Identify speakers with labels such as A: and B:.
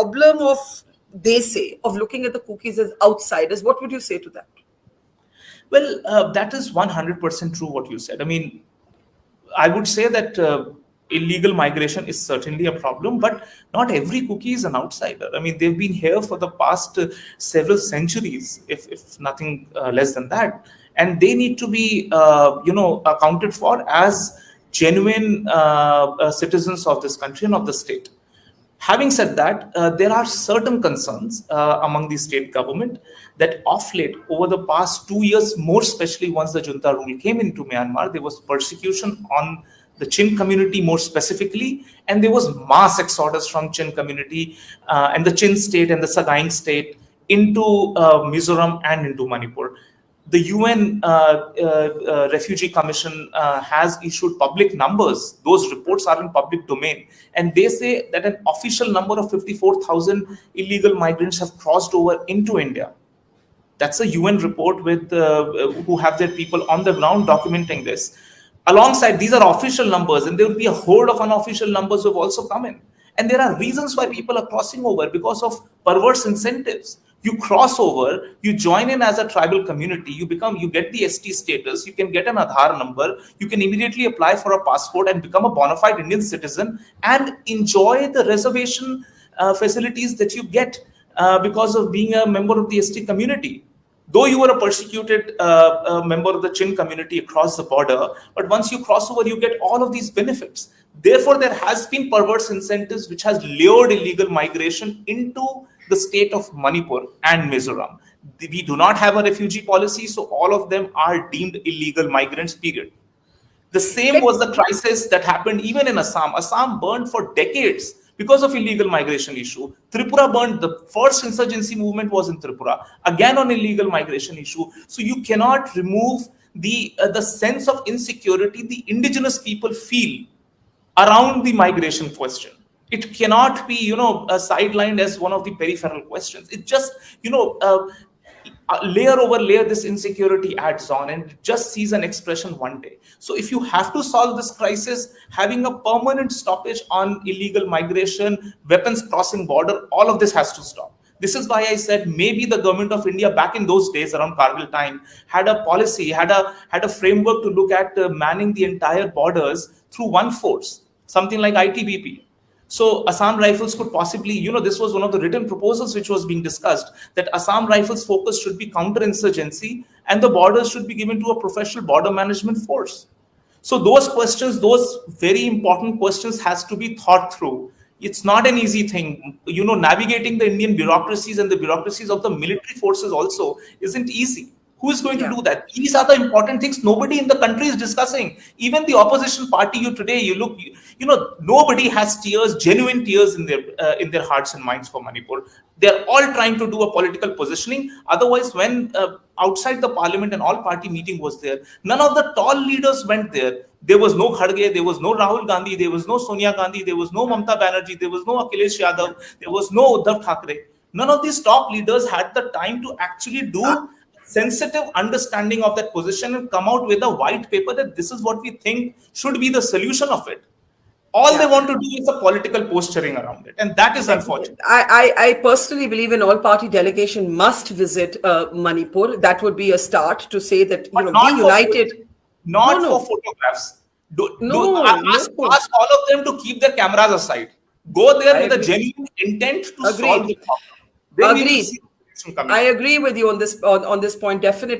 A: problem of, they say, of looking at the Kukis as outsiders. What would you say to that?
B: Well, that is 100% true what you said. I mean, I would say that illegal migration is certainly a problem, but not every Kuki is an outsider. I mean, they've been here for the past several centuries, if nothing less than that, and they need to be, accounted for as genuine citizens of this country and of the state. Having said that, there are certain concerns among the state government that of late, over the past 2 years, more especially once the junta rule came into Myanmar, there was persecution on the Chin community more specifically, and there was mass exodus from Chin community and the Chin state and the Sagaing state into Mizoram and into Manipur. The UN Refugee Commission has issued public numbers. Those reports are in public domain. And they say that an official number of 54,000 illegal migrants have crossed over into India. That's a UN report with who have their people on the ground documenting this. Alongside, these are official numbers, and there will be a horde of unofficial numbers who have also come in. And there are reasons why people are crossing over, because of perverse incentives. You cross over, you join in as a tribal community, you get the ST status, you can get an Aadhar number, you can immediately apply for a passport and become a bona fide Indian citizen and enjoy the reservation facilities that you get because of being a member of the ST community. Though you were a persecuted member of the Chin community across the border, but once you cross over, you get all of these benefits. Therefore, there has been perverse incentives which has lured illegal migration into the state of Manipur and Mizoram. We do not have a refugee policy, so all of them are deemed illegal migrants, period. The same was the crisis that happened even in Assam. Assam burned for decades because of illegal migration issue. Tripura burned. The first insurgency movement was in Tripura, again on illegal migration issue. So you cannot remove the sense of insecurity the indigenous people feel around the migration question. It cannot be, sidelined as one of the peripheral questions. It just, layer over layer, this insecurity adds on, and it just sees an expression one day. So if you have to solve this crisis, having a permanent stoppage on illegal migration, weapons crossing border, all of this has to stop. This is why I said maybe the government of India back in those days around Kargil time had a policy, had a framework to look at manning the entire borders through one force, something like ITBP. So Assam Rifles could possibly, this was one of the written proposals which was being discussed, that Assam Rifles' focus should be counterinsurgency and the borders should be given to a professional border management force. So those questions, those very important questions has to be thought through. It's not an easy thing. Navigating the Indian bureaucracies and the bureaucracies of the military forces also isn't easy. Who is going to do that? These are the important things nobody in the country is discussing. Even the opposition party, nobody has tears, genuine tears in their hearts and minds for Manipur. They're all trying to do a political positioning. Otherwise, when outside the parliament and all party meeting was there, none of the tall leaders went there. There was no Kharge, there was no Rahul Gandhi, there was no Sonia Gandhi, there was no Mamata Banerjee, there was no Akhilesh Yadav, there was no Uddhav Thackeray. None of these top leaders had the time to actually do sensitive understanding of that position and come out with a white paper that this is what we think should be the solution of it. All they want to do is a political posturing around it, and that is unfortunate.
A: I personally believe an all-party delegation must visit Manipur. That would be a start to say that be united.
B: Not for photographs. Ask all of them to keep their cameras aside. Go there with a genuine intent to solve the problem.
A: Agreed. I agree with you on this point, definitely.